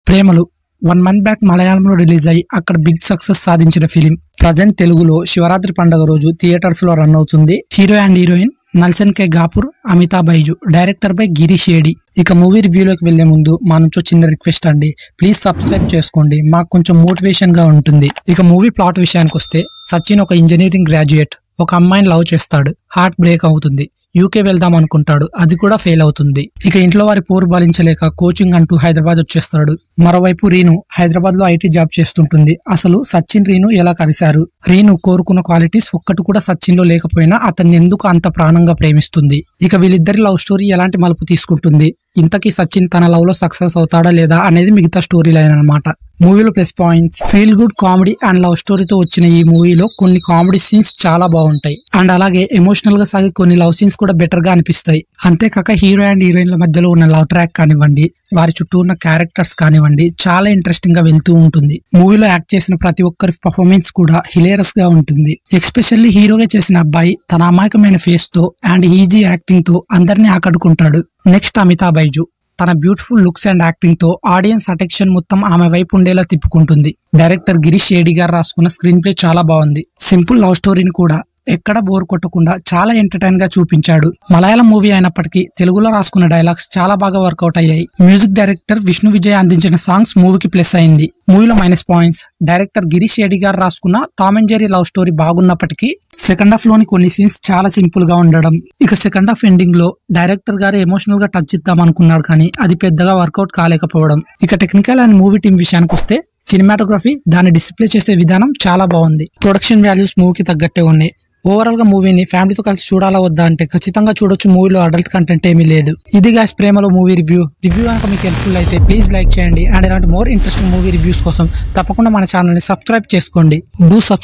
ప్రేమలు 1 month back మలయాళంలో release అయ్యి అక్కడ బిగ్ సక్సెస్ సాధించిన ఫిలిం ప్రజెంట్ తెలుగులో శివరాత్రి పండుగ రోజు థియేటర్స్ లో రన్ అవుతుంది. Hero and heroine Naslen K Gafoor, Amitabh Baiju, director by Girish AD. ఇక మూవీ రివ్యూలోకి వెళ్లే ముందు మా నుంచి చిన్న రిక్వెస్ట్ అండి, ప్లీజ్ సబ్స్క్రైబ్ చేసుకోండి, మాకు కొంచెం మోటివేషన్ గా ఉంటుంది. ఇక మూవీ ప్లాట్ విషయానికి వస్తే, సచిన్ ఒక ఇంజనీరింగ్ గ్రాడ్యుయేట్ ఒక అమ్మాయిని లవ్ చేస్తాడు. హార్ట్ బ్రేక్ అవుతుంది. యూకే వెళ్దాం అనుకుంటాడు, అది కూడా ఫెయిల్ అవుతుంది. ఇక ఇంట్లో వారి పోరు భరించలేక కోచింగ్ అంటూ హైదరాబాద్ వచ్చేస్తాడు. మరోవైపు రీను హైదరాబాద్ లో ఐటీ జాబ్ చేస్తుంటుంది. అసలు సచిన్ రీను ఎలా కలిశారు? రీను కోరుకున్న క్వాలిటీస్ ఒక్కటి కూడా సచిన్ లో లేకపోయినా అతన్ని ఎందుకు అంత ప్రాణంగా ప్రేమిస్తుంది? ఇక వీళ్ళిద్దరి లవ్ స్టోరీ ఎలాంటి మలుపు తీసుకుంటుంది? ఇంతకీ సచిన్ తన లవ్ లో సక్సెస్ అవుతాడా లేదా అనేది మిగతా స్టోరీ లైన్ అన్నమాట. మూవీలో plus points, feel good comedy and love స్టోరీతో వచ్చిన ఈ మూవీలో కొన్ని కామెడీ సీన్స్ చాలా బాగుంటాయి. అండ్ అలాగే ఎమోషనల్ గా సాగే కొన్ని లవ్ సీన్స్ కూడా బెటర్ గా అనిపిస్తాయి. అంతేకాక హీరో అండ్ హీరోయిన్ల మధ్యలో ఉన్న లవ్ ట్రాక్ కానివ్వండి, వారి చుట్టూ ఉన్న క్యారెక్టర్స్ కానివ్వండి, చాలా ఇంట్రెస్టింగ్ గా వెళ్తూ ఉంటుంది. మూవీలో యాక్ట్ చేసిన ప్రతి ఒక్కరి పర్ఫార్మెన్స్ కూడా హిలేరస్ గా ఉంటుంది. ఎస్పెషల్లీ హీరోగా చేసిన అబ్బాయి తన అమాయకమైన ఫేస్ తో అండ్ ఈజీ యాక్టింగ్ తో అందరినీ ఆకట్టుకుంటాడు. నెక్స్ట్ అమితాబ్ బైజు తన బ్యూటిఫుల్ లుక్స్ అండ్ యాక్టింగ్ తో ఆడియన్స్ అటెన్షన్ మొత్తం ఆమె వైపు ఉండేలా తిప్పుకుంటుంది. డైరెక్టర్ గిరీష్ ఏడి గారు రాసుకున్న స్క్రీన్ ప్లే చాలా బాగుంది. సింపుల్ లవ్ స్టోరీని కూడా ఎక్కడ బోర్ కొట్టకుండా చాలా ఎంటర్టైన్ గా చూపించాడు. మలయాళం మూవీ అయినప్పటికీ తెలుగులో రాసుకున్న డైలాగ్స్ చాలా బాగా వర్కౌట్ అయ్యాయి. మ్యూజిక్ డైరెక్టర్ విష్ణు విజయ్ అందించిన సాంగ్స్ మూవీకి ప్లస్ అయింది. మూవీలో minus points, director Girish AD గారు రాసుకున్న Tom and Jerry love story బాగున్నప్పటికీ సెకండ్ హాఫ్ లోని కొన్ని సీన్స్ చాలా సింపుల్ గా ఉండడం. ఇక సెకండ్ హాఫ్ ఎండింగ్ లో డైరెక్టర్ గారు ఎమోషనల్ గా టచ్ ఇద్దాం అనుకున్నాడు, కానీ అది పెద్దగా వర్కౌట్ కాలేకపోవడం. ఇక టెక్నికల్ అండ్ మూవీ టీం విషయానికి వస్తే, సినిమాటోగ్రఫీ దాన్ని డిస్ప్లే చేసే విధానం చాలా బాగుంది. ప్రొడక్షన్ వాల్యూస్ మూవీకి తగ్గట్టే ఉన్నాయి. ఓవరాల్ గా మూవీని ఫ్యామిలీతో కలిసి చూడాలా వద్దా అంటే ఖచ్చితంగా చూడొచ్చు. మూవీలో అడల్ట్ కంటెంట్ ఏమీ లేదు. ఇది గాయ్స్ ప్రేమలో మూవీ రివ్యూ కనుక మీకు హెల్ప్ఫుల్ అయితే ప్లీజ్ లైక్ చేయండి. అండ్ ఇలాంటి మోర్ ఇంట్రెస్టింగ్ మూవీ రివ్యూస్ కోసం తప్పకుండా మన ఛానల్ ని సబ్స్క్రైబ్ చేసుకోండి. Do subscribe.